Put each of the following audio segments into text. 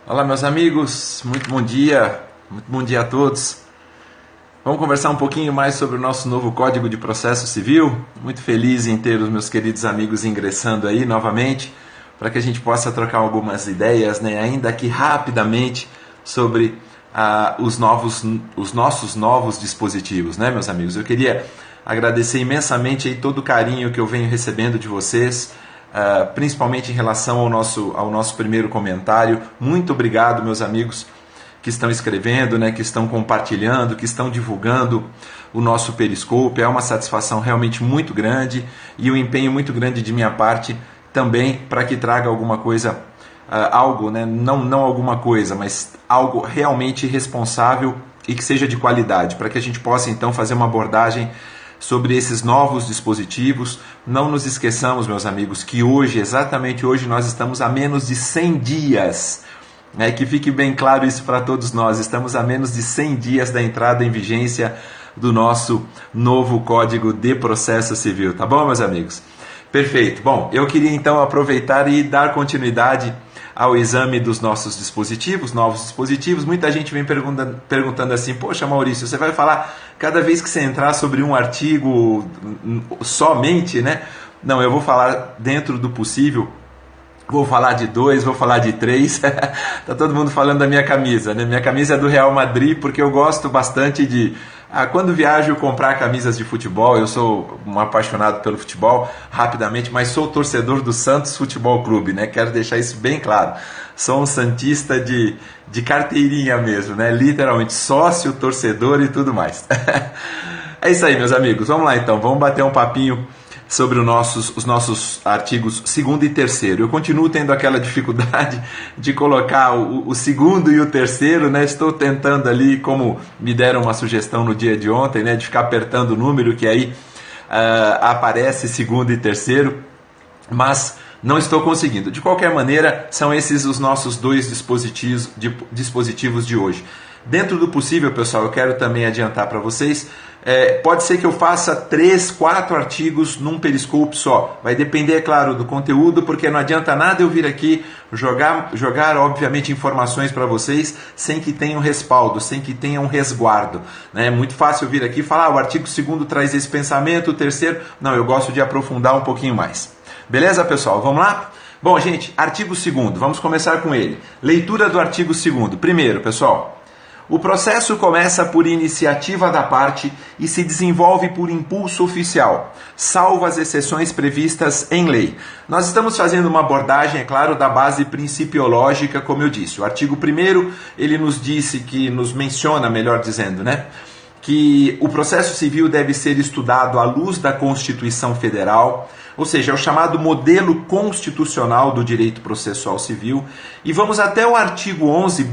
Olá, meus amigos, muito bom dia a todos. Vamos conversar um pouquinho mais sobre o nosso novo Código de Processo Civil. Muito feliz em ter os meus queridos amigos ingressando aí novamente, para que a gente possa trocar algumas ideias, ainda aqui rapidamente, sobre os nossos novos dispositivos, meus amigos? Eu queria agradecer imensamente aí todo o carinho que eu venho recebendo de vocês, principalmente em relação ao nosso primeiro comentário. Muito obrigado, meus amigos que estão escrevendo, que estão compartilhando, que estão divulgando o nosso Periscope. É uma satisfação realmente muito grande e um empenho muito grande de minha parte também para que traga alguma coisa, algo, não alguma coisa, mas algo realmente responsável e que seja de qualidade, para que a gente possa então fazer uma abordagem sobre esses novos dispositivos. Não nos esqueçamos, meus amigos, que hoje, exatamente hoje, nós estamos a menos de 100 dias, que fique bem claro isso para todos nós, estamos a menos de 100 dias da entrada em vigência do nosso novo Código de Processo Civil, tá bom, meus amigos? Perfeito. Bom, eu queria então aproveitar e dar continuidade ao exame dos nossos dispositivos, novos dispositivos. Muita gente vem perguntando assim: poxa, Maurício, você vai falar cada vez que você entrar sobre um artigo somente, Não, eu vou falar dentro do possível. Vou falar de 2, vou falar de 3. Tá todo mundo falando da minha camisa, Minha camisa é do Real Madrid, porque eu gosto bastante de... quando viajo, comprar camisas de futebol. Eu sou um apaixonado pelo futebol, rapidamente, mas sou torcedor do Santos Futebol Clube, Quero deixar isso bem claro. Sou um santista de carteirinha mesmo, Literalmente sócio, torcedor e tudo mais. É isso aí, meus amigos. Vamos lá então, vamos bater um papinho sobre os nossos artigos 2º e 3º. Eu continuo tendo aquela dificuldade de colocar o 2º e o 3º, Estou tentando ali, como me deram uma sugestão no dia de ontem, de ficar apertando o número, que aí aparece 2º e 3º, mas não estou conseguindo. De qualquer maneira, são esses os nossos 2 dispositivos de hoje. Dentro do possível, pessoal, eu quero também adiantar para vocês, pode ser que eu faça 3, 4 artigos num Periscope só. Vai depender, é claro, do conteúdo, porque não adianta nada eu vir aqui jogar obviamente, informações para vocês sem que tenha um respaldo, sem que tenha um resguardo. É muito fácil eu vir aqui e falar: o artigo 2º traz esse pensamento, o 3º... Não, eu gosto de aprofundar um pouquinho mais. Beleza, pessoal? Vamos lá? Bom, gente, artigo 2º, vamos começar com ele. Leitura do artigo 2º. Primeiro, pessoal, o processo começa por iniciativa da parte e se desenvolve por impulso oficial, salvo as exceções previstas em lei. Nós estamos fazendo uma abordagem, é claro, da base principiológica, como eu disse. O artigo 1º, ele nos menciona, melhor dizendo, que o processo civil deve ser estudado à luz da Constituição Federal, ou seja, é o chamado modelo constitucional do direito processual civil. E vamos até o artigo 11,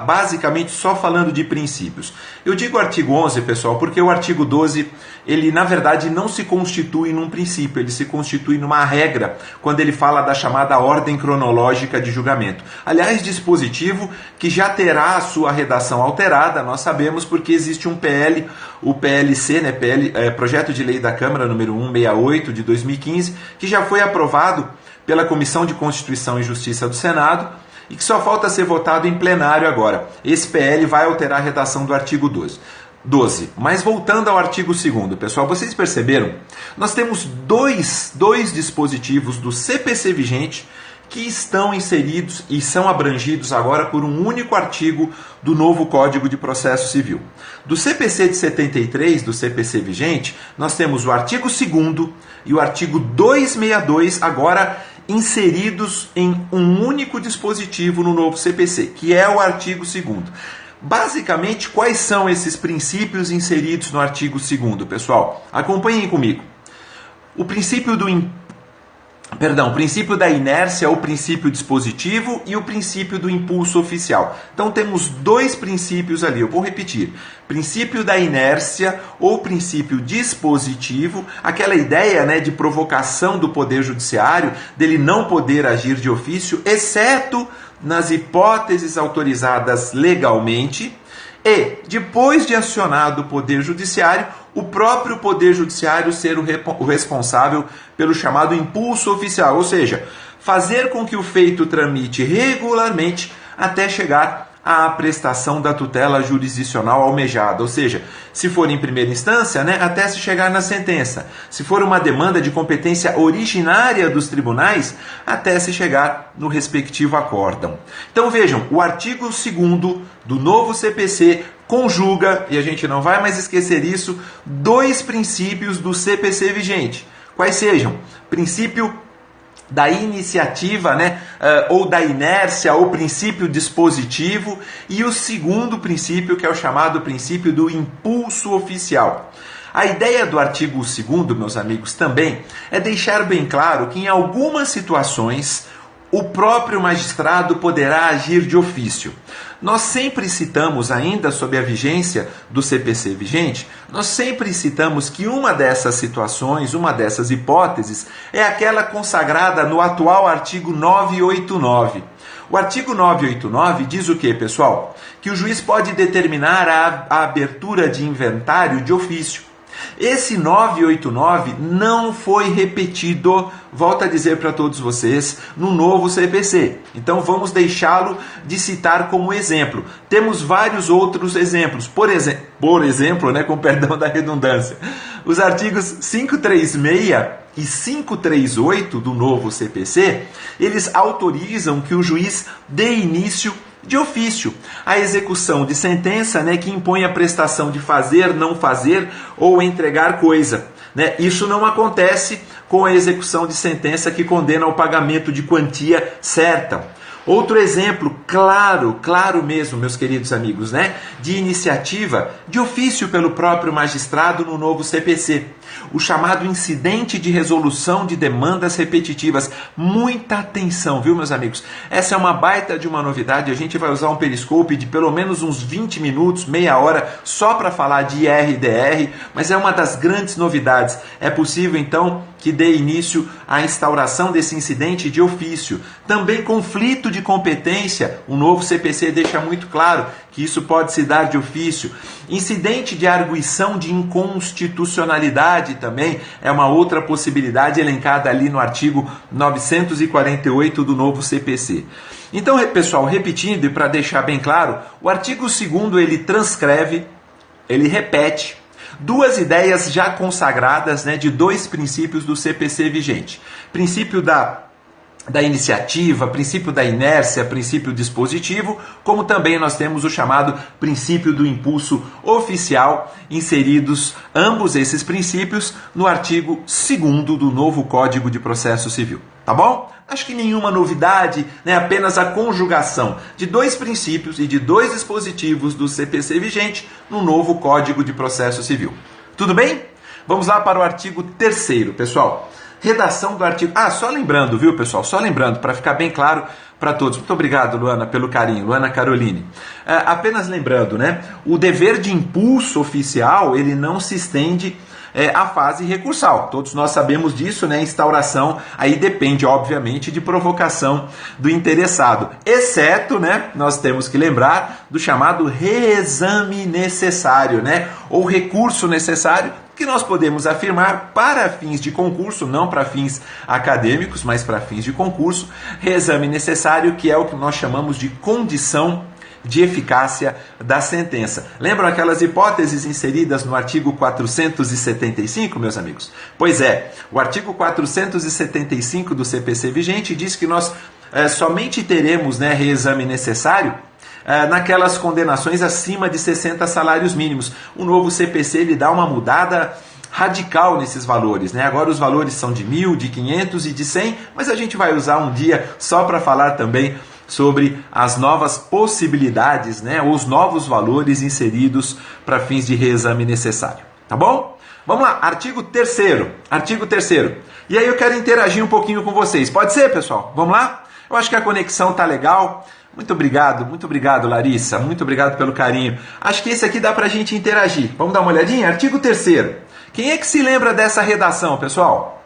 basicamente só falando de princípios. Eu digo artigo 11, pessoal, porque o artigo 12, ele na verdade não se constitui num princípio, ele se constitui numa regra, quando ele fala da chamada ordem cronológica de julgamento. Aliás, dispositivo que já terá a sua redação alterada, nós sabemos, porque existe um PL, o PLC, Projeto de Lei da Câmara, número 168, de 2015, que já foi aprovado pela Comissão de Constituição e Justiça do Senado e que só falta ser votado em plenário agora. Esse PL vai alterar a redação do artigo 12. Mas voltando ao artigo 2º, pessoal, vocês perceberam? Nós temos dois dispositivos do CPC vigente que estão inseridos e são abrangidos agora por um único artigo do novo Código de Processo Civil. Do CPC de 73, do CPC vigente, nós temos o artigo 2º e o artigo 262 agora inseridos em um único dispositivo no novo CPC, que é o artigo 2º. Basicamente, quais são esses princípios inseridos no artigo 2º, pessoal? Acompanhem comigo. O princípio o princípio da inércia, o princípio dispositivo e o princípio do impulso oficial. Então temos 2 princípios ali, eu vou repetir. Princípio da inércia ou princípio dispositivo, aquela ideia de provocação do Poder Judiciário, dele não poder agir de ofício, exceto nas hipóteses autorizadas legalmente. E, depois de acionado o Poder Judiciário, o próprio Poder Judiciário ser o responsável pelo chamado impulso oficial, ou seja, fazer com que o feito tramite regularmente até chegar à prestação da tutela jurisdicional almejada, ou seja, se for em primeira instância, né, até se chegar na sentença. Se for uma demanda de competência originária dos tribunais, até se chegar no respectivo acórdão. Então vejam, o artigo 2º do novo CPC conjuga, e a gente não vai mais esquecer isso, dois princípios do CPC vigente. Quais sejam? Princípio da iniciativa, né, ou da inércia, ou princípio dispositivo, e o segundo princípio, que é o chamado princípio do impulso oficial. A ideia do artigo 2º, meus amigos, também é deixar bem claro que em algumas situações o próprio magistrado poderá agir de ofício. Nós sempre citamos, ainda sob a vigência do CPC vigente, nós sempre citamos que uma dessas situações, uma dessas hipóteses, é aquela consagrada no atual artigo 989. O artigo 989 diz o quê, pessoal? Que o juiz pode determinar a abertura de inventário de ofício. Esse 989 não foi repetido, volto a dizer para todos vocês, no novo CPC. Então vamos deixá-lo de citar como exemplo. Temos vários outros exemplos. Por exemplo, né, com perdão da redundância, os artigos 536 e 538 do novo CPC, eles autorizam que o juiz dê início de ofício a execução de sentença, né, que impõe a prestação de fazer, não fazer ou entregar coisa. Né? Isso não acontece com a execução de sentença que condena ao pagamento de quantia certa. Outro exemplo, claro mesmo, meus queridos amigos, né, de iniciativa de ofício pelo próprio magistrado no novo CPC. O chamado incidente de resolução de demandas repetitivas. Muita atenção, viu, meus amigos? Essa é uma baita de uma novidade. A gente vai usar um periscope de pelo menos uns 20 minutos, meia hora, só para falar de IRDR, mas é uma das grandes novidades. É possível, então, que dê início à instauração desse incidente de ofício. Também conflito de competência, o novo CPC deixa muito claro que isso pode se dar de ofício. Incidente de arguição de inconstitucionalidade também é uma outra possibilidade elencada ali no artigo 948 do novo CPC. Então, pessoal, repetindo e para deixar bem claro, o artigo 2º ele transcreve, ele repete duas ideias já consagradas, né, de dois princípios do CPC vigente. Princípio da iniciativa, princípio da inércia, princípio dispositivo, como também nós temos o chamado princípio do impulso oficial, inseridos ambos esses princípios no artigo 2º do novo Código de Processo Civil. Tá bom? Acho que nenhuma novidade, né? Apenas a conjugação de dois princípios e de dois dispositivos do CPC vigente no novo Código de Processo Civil. Tudo bem? Vamos lá para o artigo 3º, pessoal. Redação do artigo... só lembrando, viu, pessoal? Só lembrando, para ficar bem claro para todos. Muito obrigado, Luana, pelo carinho. Luana Caroline. Apenas lembrando, né? O dever de impulso oficial, ele não se estende à fase recursal. Todos nós sabemos disso, né? Instauração aí depende, obviamente, de provocação do interessado. Exceto, né? Nós temos que lembrar do chamado reexame necessário, né? Ou recurso necessário, que nós podemos afirmar para fins de concurso, não para fins acadêmicos, mas para fins de concurso, reexame necessário, que é o que nós chamamos de condição de eficácia da sentença. Lembram aquelas hipóteses inseridas no artigo 475, meus amigos? Pois é, o artigo 475 do CPC vigente diz que nós somente teremos, né, reexame necessário naquelas condenações acima de 60 salários mínimos. O novo CPC ele dá uma mudada radical nesses valores, né? Agora os valores são de 1.000, de 500 e de 100, mas a gente vai usar um dia só para falar também sobre as novas possibilidades, né? Os novos valores inseridos para fins de reexame necessário. Tá bom? Vamos lá, artigo 3º. Artigo 3º. E aí eu quero interagir um pouquinho com vocês. Pode ser, pessoal? Vamos lá? Eu acho que a conexão tá legal. Muito obrigado, Larissa. Muito obrigado pelo carinho. Acho que esse aqui dá pra gente interagir. Vamos dar uma olhadinha? Artigo 3º. Quem é que se lembra dessa redação, pessoal?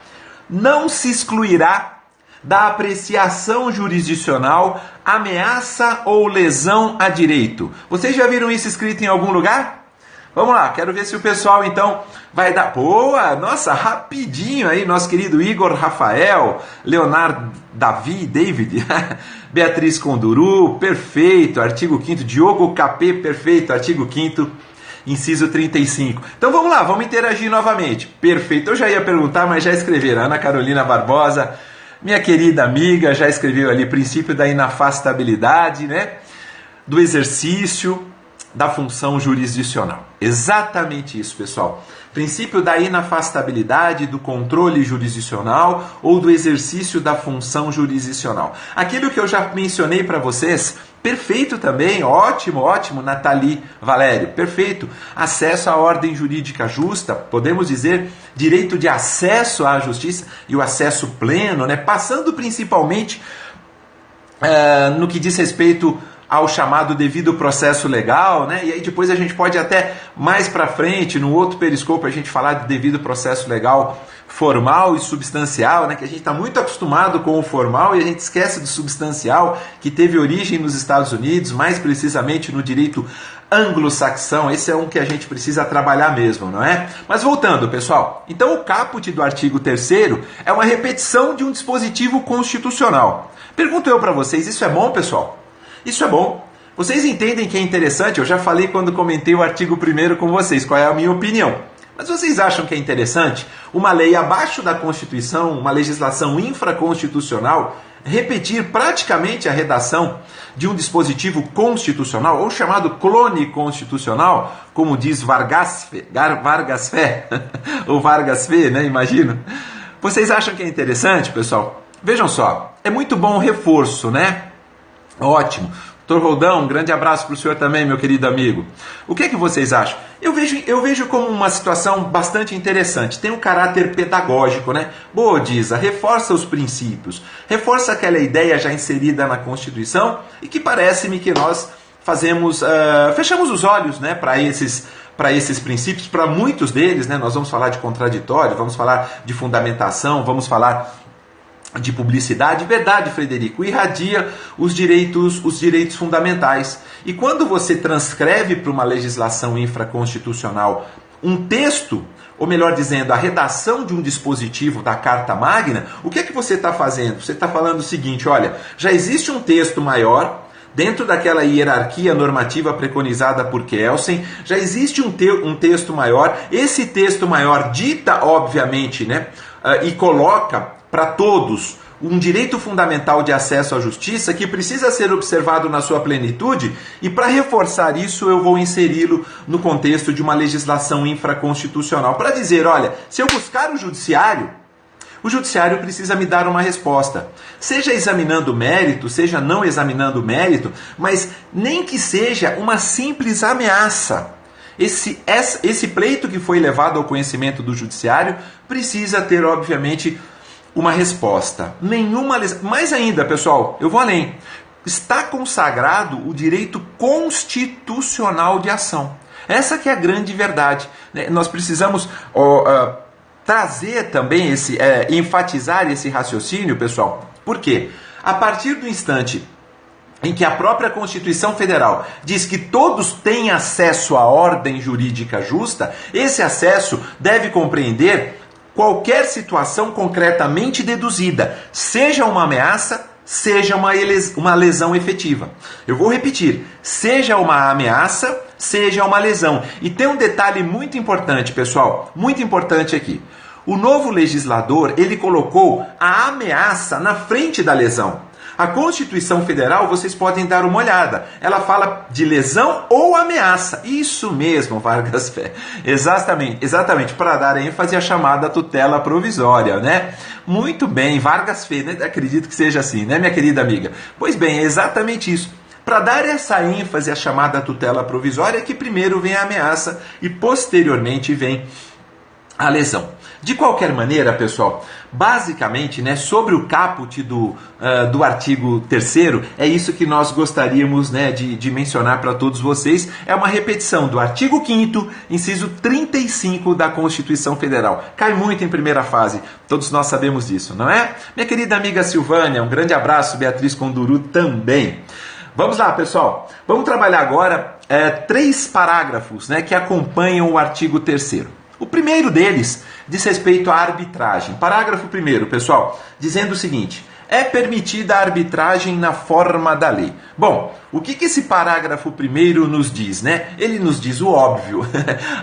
Não se excluirá da apreciação jurisdicional ameaça ou lesão a direito. Vocês já viram isso escrito em algum lugar? Vamos lá, quero ver se o pessoal então vai dar... Boa, nossa, rapidinho aí, nosso querido Igor Rafael, Leonardo David, Beatriz Conduru, perfeito, artigo 5º, Diogo KP, perfeito, artigo 5º, inciso 35. Então vamos lá, vamos interagir novamente. Perfeito, eu já ia perguntar, mas já escreveram. Ana Carolina Barbosa, minha querida amiga, já escreveu ali princípio da inafastabilidade, né? Do exercício da função jurisdicional. Exatamente isso, pessoal. Princípio da inafastabilidade, do controle jurisdicional ou do exercício da função jurisdicional. Aquilo que eu já mencionei para vocês, perfeito também, ótimo, Nathalie Valério, perfeito. Acesso à ordem jurídica justa, podemos dizer direito de acesso à justiça e o acesso pleno, né? Passando principalmente no que diz respeito ao chamado devido processo legal, né? E aí depois a gente pode até mais para frente, no outro periscope, a gente falar de devido processo legal formal e substancial, né? Que a gente está muito acostumado com o formal e a gente esquece do substancial, que teve origem nos Estados Unidos, mais precisamente no direito anglo-saxão. Esse é um que a gente precisa trabalhar mesmo, não é? Mas voltando, pessoal, então o caput do artigo 3º é uma repetição de um dispositivo constitucional. Pergunto eu para vocês, isso é bom, pessoal? Isso é bom. Vocês entendem que é interessante? Eu já falei quando comentei o artigo 1º com vocês, qual é a minha opinião. Mas vocês acham que é interessante uma lei abaixo da Constituição, uma legislação infraconstitucional, repetir praticamente a redação de um dispositivo constitucional, ou chamado clone constitucional, como diz Vargas Fé, ou Vargas Fé, né? Imagino. Vocês acham que é interessante, pessoal? Vejam só, é muito bom o reforço, né? Ótimo. Dr. Roldão, um grande abraço para o senhor também, meu querido amigo. O que é que vocês acham? Eu vejo como uma situação bastante interessante. Tem um caráter pedagógico, né? Boa, Disa, reforça os princípios. Reforça aquela ideia já inserida na Constituição e que parece-me que nós fechamos os olhos, né, para esses princípios, para muitos deles, né? Nós vamos falar de contraditório, vamos falar de fundamentação, vamos falar de publicidade, verdade, Frederico, irradia os direitos fundamentais. E quando você transcreve para uma legislação infraconstitucional um texto, ou melhor dizendo, a redação de um dispositivo da Carta Magna, o que é que você está fazendo? Você está falando o seguinte, olha, já existe um texto maior, dentro daquela hierarquia normativa preconizada por Kelsen, já existe um texto maior, esse texto maior dita, obviamente, né, e coloca para todos um direito fundamental de acesso à justiça que precisa ser observado na sua plenitude, e para reforçar isso eu vou inseri-lo no contexto de uma legislação infraconstitucional, para dizer, olha, se eu buscar o judiciário precisa me dar uma resposta, seja examinando o mérito, seja não examinando o mérito, mas nem que seja uma simples ameaça. Esse pleito que foi levado ao conhecimento do judiciário precisa ter, obviamente, uma resposta. Mais ainda, pessoal, eu vou além. Está consagrado o direito constitucional de ação. Essa que é a grande verdade. Nós precisamos trazer também enfatizar esse raciocínio, pessoal. Por quê? A partir do instante em que a própria Constituição Federal diz que todos têm acesso à ordem jurídica justa, esse acesso deve compreender qualquer situação concretamente deduzida, seja uma ameaça, seja uma lesão efetiva. Eu vou repetir, seja uma ameaça, seja uma lesão. E tem um detalhe muito importante, pessoal, muito importante aqui. O novo legislador, ele colocou a ameaça na frente da lesão. A Constituição Federal, vocês podem dar uma olhada, ela fala de lesão ou ameaça. Isso mesmo, Vargas Fé. Exatamente, para dar ênfase à chamada tutela provisória, né? Muito bem, Vargas Fé, né? Acredito que seja assim, né, minha querida amiga? Pois bem, é exatamente isso. Para dar essa ênfase à chamada tutela provisória, que primeiro vem a ameaça e posteriormente vem a lesão. De qualquer maneira, pessoal, basicamente, né, sobre o caput do artigo 3º, é isso que nós gostaríamos, né, de mencionar para todos vocês. É uma repetição do artigo 5º, inciso 35 da Constituição Federal. Cai muito em primeira fase, todos nós sabemos disso, não é? Minha querida amiga Silvânia, um grande abraço, Beatriz Conduru também. Vamos lá, pessoal. Vamos trabalhar agora 3 parágrafos, né, que acompanham o artigo 3º. O primeiro deles diz respeito à arbitragem. Parágrafo 1º, pessoal, dizendo o seguinte: é permitida a arbitragem na forma da lei. Bom, o que esse parágrafo 1º nos diz, né? Ele nos diz o óbvio.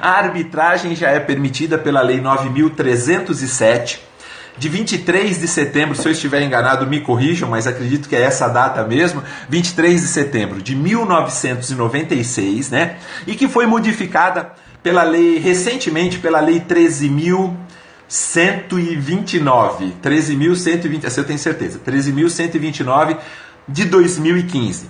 A arbitragem já é permitida pela Lei 9.307, de 23 de setembro, se eu estiver enganado, me corrijam, mas acredito que é essa data mesmo, 23 de setembro de 1996, né? E que foi modificada pela lei, recentemente, pela Lei 13.129, 13.120, essa eu tenho certeza, 13.129 de 2015.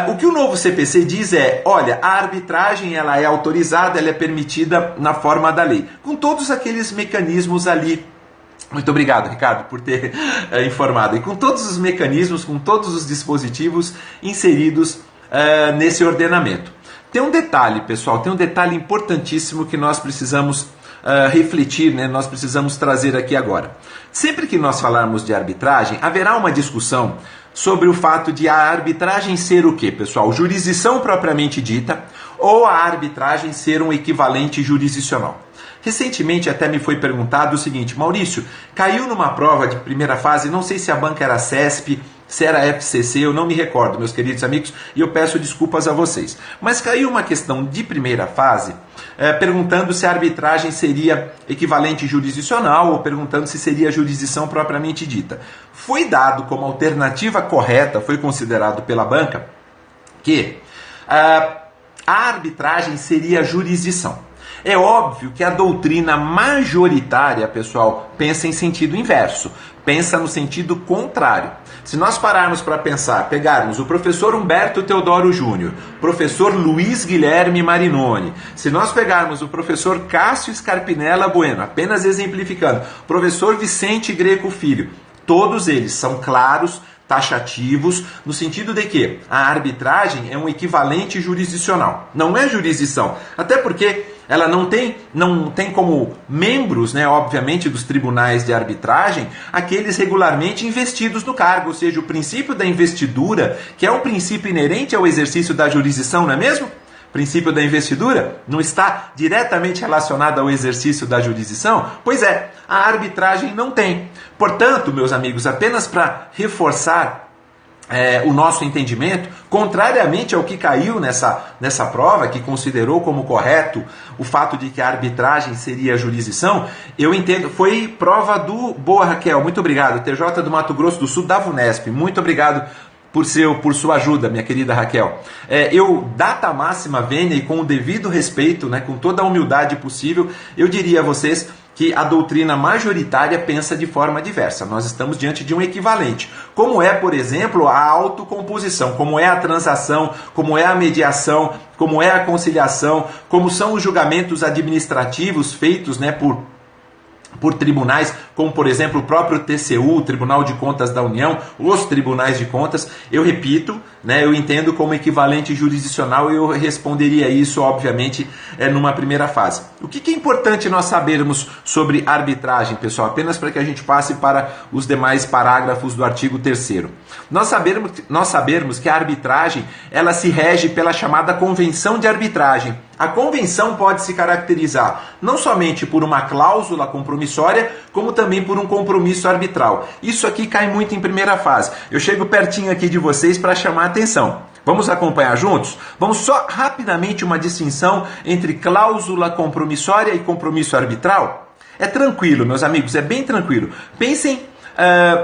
O que o novo CPC diz é, olha, a arbitragem ela é autorizada, ela é permitida na forma da lei, com todos aqueles mecanismos ali. Muito obrigado, Ricardo, por ter informado. E com todos os mecanismos, com todos os dispositivos inseridos nesse ordenamento. Tem um detalhe, pessoal, tem um detalhe importantíssimo que nós precisamos refletir, né? Nós precisamos trazer aqui agora. Sempre que nós falarmos de arbitragem, haverá uma discussão sobre o fato de a arbitragem ser o quê, pessoal? Jurisdição propriamente dita, ou a arbitragem ser um equivalente jurisdicional. Recentemente até me foi perguntado o seguinte: Maurício, caiu numa prova de primeira fase, não sei se a banca era CESP, se era FCC, eu não me recordo, meus queridos amigos, e eu peço desculpas a vocês. Mas caiu uma questão de primeira fase, perguntando se a arbitragem seria equivalente jurisdicional ou perguntando se seria jurisdição propriamente dita. Foi dado como alternativa correta, foi considerado pela banca, que a arbitragem seria jurisdição. É óbvio que a doutrina majoritária, pessoal, pensa em sentido inverso, pensa no sentido contrário. Se nós pararmos para pensar, pegarmos o professor Humberto Teodoro Júnior, professor Luiz Guilherme Marinoni, se nós pegarmos o professor Cássio Scarpinella Bueno, apenas exemplificando, professor Vicente Greco Filho, todos eles são claros, taxativos, no sentido de que a arbitragem é um equivalente jurisdicional. Não é jurisdição, até porque ela não tem como membros, né, obviamente, dos tribunais de arbitragem, aqueles regularmente investidos no cargo, ou seja, o princípio da investidura, que é um princípio inerente ao exercício da jurisdição, não é mesmo? O princípio da investidura não está diretamente relacionado ao exercício da jurisdição? Pois é, a arbitragem não tem. Portanto, meus amigos, apenas para reforçar o nosso entendimento, contrariamente ao que caiu nessa prova, que considerou como correto o fato de que a arbitragem seria a jurisdição, eu entendo, foi prova do... Boa, Raquel, muito obrigado. TJ do Mato Grosso do Sul, da VUNESP, muito obrigado por sua ajuda, minha querida Raquel. Eu, data máxima vênia e com o devido respeito, né, com toda a humildade possível, eu diria a vocês que a doutrina majoritária pensa de forma diversa. Nós estamos diante de um equivalente, como é, por exemplo, a autocomposição, como é a transação, como é a mediação, como é a conciliação, como são os julgamentos administrativos feitos, né, por tribunais, como por exemplo o próprio TCU, o Tribunal de Contas da União, os tribunais de contas. Eu repito, né, eu entendo como equivalente jurisdicional e eu responderia isso, obviamente, numa primeira fase. O que é importante nós sabermos sobre arbitragem, pessoal? Apenas para que a gente passe para os demais parágrafos do artigo 3º. Nós sabermos que a arbitragem ela se rege pela chamada Convenção de Arbitragem. A convenção pode se caracterizar não somente por uma cláusula compromissória, como também por um compromisso arbitral. Isso aqui cai muito em primeira fase. Eu chego pertinho aqui de vocês para chamar a atenção. Vamos acompanhar juntos? Vamos só rapidamente uma distinção entre cláusula compromissória e compromisso arbitral? É tranquilo, meus amigos, é bem tranquilo. Pensem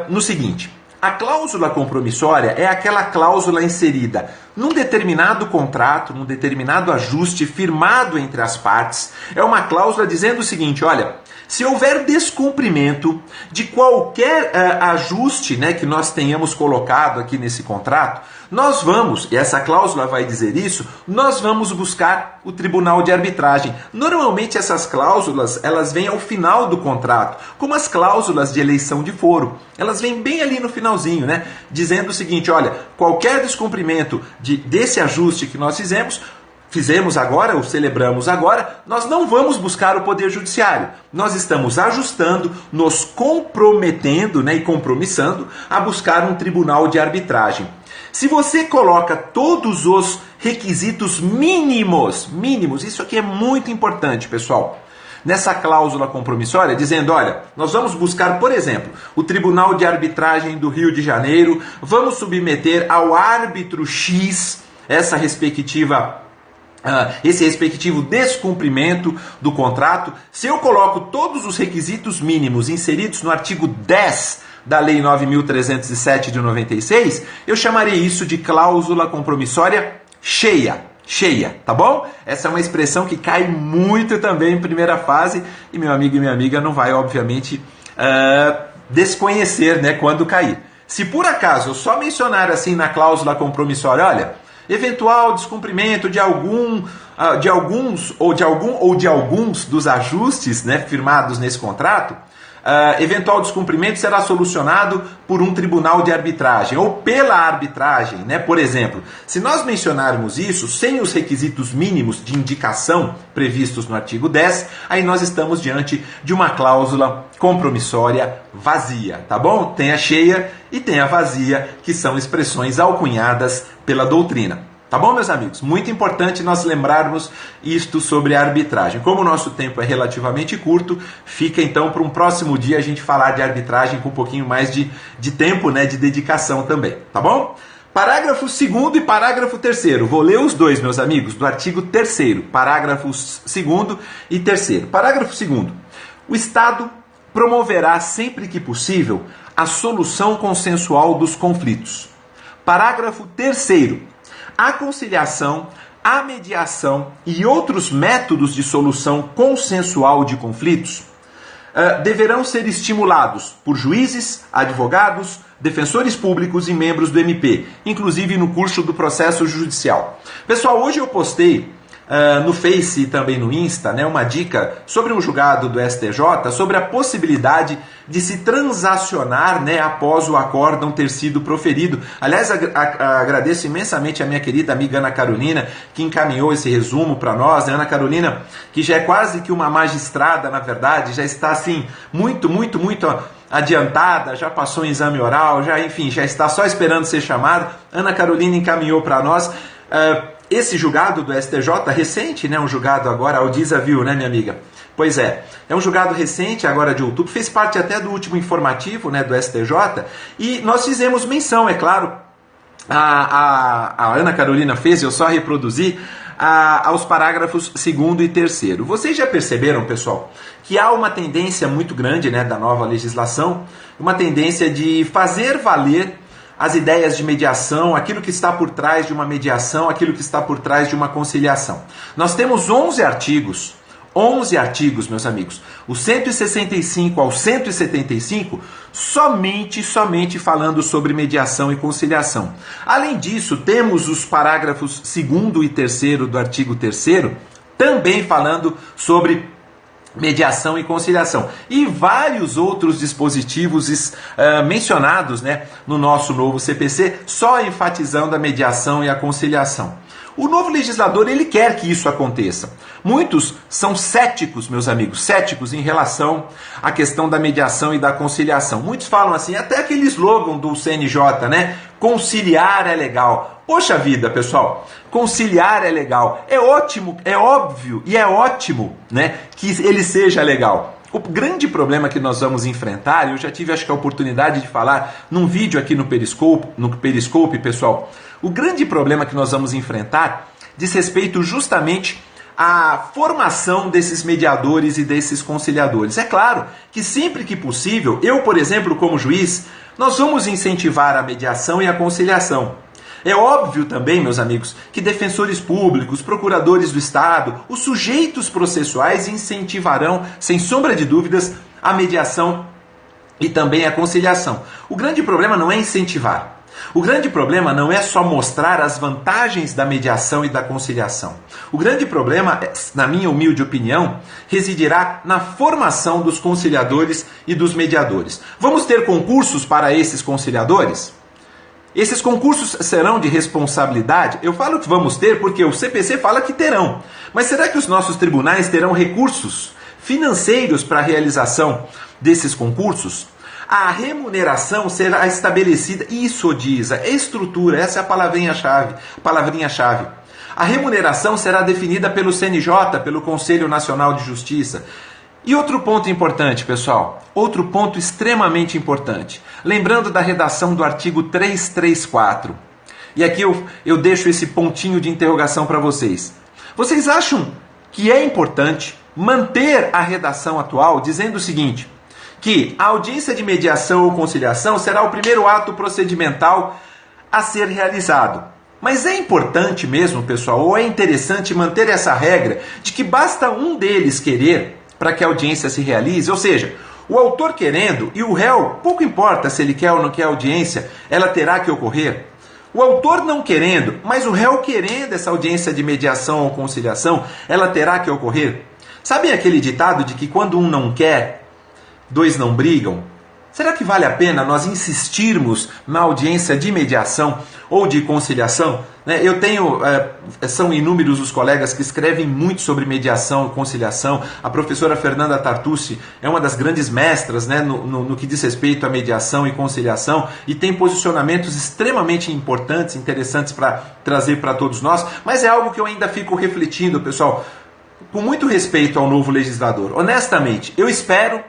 no seguinte. A cláusula compromissória é aquela cláusula inserida num determinado contrato, num determinado ajuste firmado entre as partes. É uma cláusula dizendo o seguinte, olha, se houver descumprimento de qualquer ajuste, né, que nós tenhamos colocado aqui nesse contrato, nós vamos, e essa cláusula vai dizer isso, nós vamos buscar o tribunal de arbitragem. Normalmente essas cláusulas, elas vêm ao final do contrato, como as cláusulas de eleição de foro. Elas vêm bem ali no finalzinho, né, dizendo o seguinte, olha, qualquer descumprimento desse ajuste que nós fizemos agora, ou celebramos agora, nós não vamos buscar o Poder Judiciário. Nós estamos ajustando, nos comprometendo, né, e compromissando a buscar um tribunal de arbitragem. Se você coloca todos os requisitos mínimos, isso aqui é muito importante, pessoal, nessa cláusula compromissória, dizendo, olha, nós vamos buscar, por exemplo, o Tribunal de Arbitragem do Rio de Janeiro, vamos submeter ao árbitro X esse respectivo descumprimento do contrato. Se eu coloco todos os requisitos mínimos inseridos no artigo 10 da Lei 9.307 de 96, eu chamarei isso de cláusula compromissória cheia, tá bom? Essa é uma expressão que cai muito também em primeira fase e meu amigo e minha amiga não vai, obviamente, desconhecer, né, quando cair. Se por acaso eu só mencionar assim na cláusula compromissória, olha, eventual descumprimento de alguns dos ajustes, né, firmados nesse contrato, eventual descumprimento será solucionado por um tribunal de arbitragem ou pela arbitragem, né? Por exemplo, se nós mencionarmos isso sem os requisitos mínimos de indicação previstos no artigo 10, aí nós estamos diante de uma cláusula compromissória vazia, tá bom? Tem a cheia e tem a vazia, que são expressões alcunhadas pela doutrina. Tá bom, meus amigos? Muito importante nós lembrarmos isto sobre a arbitragem. Como o nosso tempo é relativamente curto, fica então para um próximo dia a gente falar de arbitragem com um pouquinho mais de tempo, né, de dedicação também, tá bom? Parágrafo 2º e parágrafo 3º. Vou ler os dois, meus amigos, do artigo 3º, parágrafos 2º e 3º. Parágrafo 2º. O Estado promoverá sempre que possível a solução consensual dos conflitos. Parágrafo 3º. A conciliação, a mediação e outros métodos de solução consensual de conflitos deverão ser estimulados por juízes, advogados, defensores públicos e membros do MP, inclusive no curso do processo judicial. Pessoal, hoje eu postei no Face e também no Insta, né, uma dica sobre um julgado do STJ, sobre a possibilidade de se transacionar, né, após o acórdão ter sido proferido. Aliás, agradeço imensamente a minha querida amiga Ana Carolina, que encaminhou esse resumo para nós. Ana Carolina, que já é quase que uma magistrada, na verdade, já está assim, muito adiantada, já passou em exame oral, já está só esperando ser chamada. Ana Carolina encaminhou para nós esse julgado do STJ, recente, né, um julgado agora, a Aldisa viu, né, minha amiga? Pois é um julgado recente, agora de outubro, fez parte até do último informativo, né, do STJ, e nós fizemos menção, é claro, a Ana Carolina fez, eu só reproduzi, aos parágrafos 2º e 3º. Vocês já perceberam, pessoal, que há uma tendência muito grande, né, da nova legislação, uma tendência de fazer valer as ideias de mediação, aquilo que está por trás de uma mediação, aquilo que está por trás de uma conciliação. Nós temos 11 artigos, meus amigos, o 165 ao 175, somente falando sobre mediação e conciliação. Além disso, temos os parágrafos 2º e 3º do artigo 3º, também falando sobre mediação e conciliação. E vários outros dispositivos mencionados, né, no nosso novo CPC, só enfatizando a mediação e a conciliação. O novo legislador, ele quer que isso aconteça. Muitos são céticos, meus amigos, céticos em relação à questão da mediação e da conciliação. Muitos falam assim, até aquele slogan do CNJ, né? Conciliar é legal. Poxa vida, pessoal, conciliar é legal. É ótimo, é óbvio e é ótimo, né, que ele seja legal. O grande problema que nós vamos enfrentar, eu já tive acho que a oportunidade de falar num vídeo aqui no Periscope, pessoal, o grande problema que nós vamos enfrentar diz respeito justamente à formação desses mediadores e desses conciliadores. É claro que sempre que possível, eu, por exemplo, como juiz, nós vamos incentivar a mediação e a conciliação. É óbvio também, meus amigos, que defensores públicos, procuradores do Estado, os sujeitos processuais incentivarão, sem sombra de dúvidas, a mediação e também a conciliação. O grande problema não é incentivar. O grande problema não é só mostrar as vantagens da mediação e da conciliação. O grande problema, na minha humilde opinião, residirá na formação dos conciliadores e dos mediadores. Vamos ter concursos para esses conciliadores? Esses concursos serão de responsabilidade? Eu falo que vamos ter porque o CPC fala que terão. Mas será que os nossos tribunais terão recursos financeiros para a realização desses concursos? A remuneração será estabelecida, isso diz, a estrutura, essa é a palavrinha-chave. A remuneração será definida pelo CNJ, pelo Conselho Nacional de Justiça. E outro ponto importante, pessoal, outro ponto extremamente importante, lembrando da redação do artigo 334. E aqui eu deixo esse pontinho de interrogação para vocês. Vocês acham que é importante manter a redação atual dizendo o seguinte, que a audiência de mediação ou conciliação será o primeiro ato procedimental a ser realizado? Mas é importante mesmo, pessoal, ou é interessante manter essa regra de que basta um deles querer para que a audiência se realize? Ou seja, o autor querendo e o réu, pouco importa se ele quer ou não quer a audiência, ela terá que ocorrer. O autor não querendo, mas o réu querendo essa audiência de mediação ou conciliação, ela terá que ocorrer. Sabem aquele ditado de que quando um não quer, dois não brigam? Será que vale a pena nós insistirmos na audiência de mediação ou de conciliação? São inúmeros os colegas que escrevem muito sobre mediação e conciliação. A professora Fernanda Tartucci é uma das grandes mestras, no que diz respeito à mediação e conciliação e tem posicionamentos extremamente importantes, interessantes para trazer para todos nós, mas é algo que eu ainda fico refletindo, pessoal, com muito respeito ao novo legislador. Honestamente, eu espero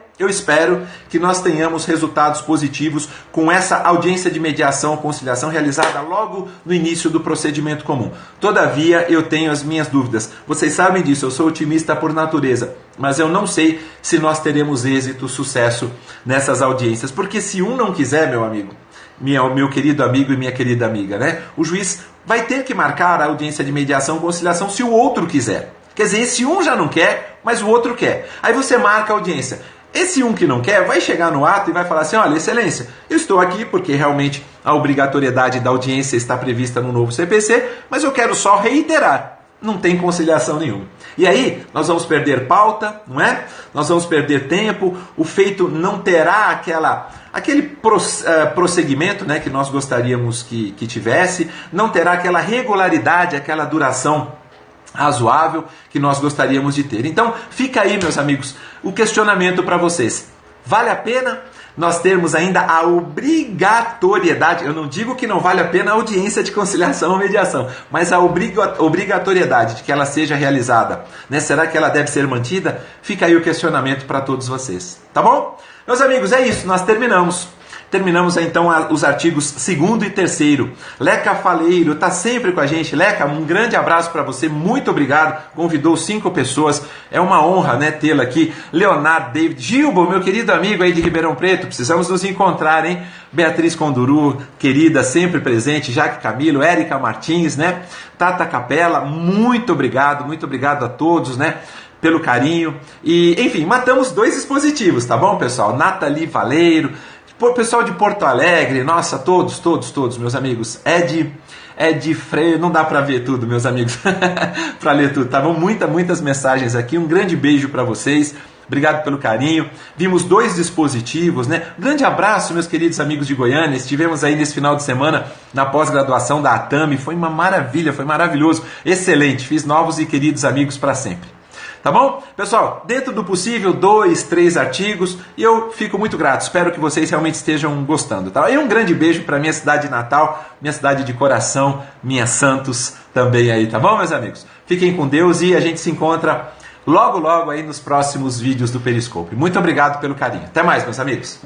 que nós tenhamos resultados positivos com essa audiência de mediação ou conciliação realizada logo no início do procedimento comum. Todavia, eu tenho as minhas dúvidas. Vocês sabem disso, eu sou otimista por natureza, mas eu não sei se nós teremos êxito, sucesso nessas audiências, porque se um não quiser, meu amigo, meu querido amigo e minha querida amiga, o juiz vai ter que marcar a audiência de mediação ou conciliação se o outro quiser. Quer dizer, esse um já não quer, mas o outro quer. Aí você marca a audiência. Esse um que não quer vai chegar no ato e vai falar assim, olha, excelência, eu estou aqui porque realmente a obrigatoriedade da audiência está prevista no novo CPC, mas eu quero só reiterar, não tem conciliação nenhuma. E aí nós vamos perder pauta, não é? Nós vamos perder tempo, o feito não terá aquele prosseguimento, que nós gostaríamos que tivesse, não terá aquela regularidade, aquela duração razoável que nós gostaríamos de ter. Então, fica aí, meus amigos, o questionamento para vocês. Vale a pena nós termos ainda a obrigatoriedade, eu não digo que não vale a pena a audiência de conciliação ou mediação, mas a obrigatoriedade de que ela seja realizada, Será que ela deve ser mantida? Fica aí o questionamento para todos vocês. Tá bom? Meus amigos, é isso, nós terminamos. Terminamos então os artigos 2º e 3º. Leca Faleiro está sempre com a gente. Leca, um grande abraço para você, muito obrigado. Convidou 5 pessoas, é uma honra tê-la aqui. Leonardo, David, Gilbo, meu querido amigo aí de Ribeirão Preto, precisamos nos encontrar, hein? Beatriz Conduru, querida, sempre presente. Jaque Camilo, Érica Martins, Tata Capela, muito obrigado a todos, pelo carinho. E, enfim, matamos 2 dispositivos, tá bom, pessoal? Nathalie Valeiro, pessoal de Porto Alegre, nossa, todos, meus amigos. Ed Freire, não dá para ver tudo, meus amigos, para ler tudo, tá bom? Muitas mensagens aqui, um grande beijo para vocês, obrigado pelo carinho. Vimos 2 dispositivos, Grande abraço, meus queridos amigos de Goiânia, estivemos aí nesse final de semana na pós-graduação da ATAMI, foi uma maravilha, foi maravilhoso, excelente, fiz novos e queridos amigos para sempre. Tá bom? Pessoal, dentro do possível, 2, 3 artigos e eu fico muito grato. Espero que vocês realmente estejam gostando. Tá? E um grande beijo para minha cidade natal, minha cidade de coração, minha Santos também aí, tá bom, meus amigos? Fiquem com Deus e a gente se encontra logo aí nos próximos vídeos do Periscope. Muito obrigado pelo carinho. Até mais, meus amigos.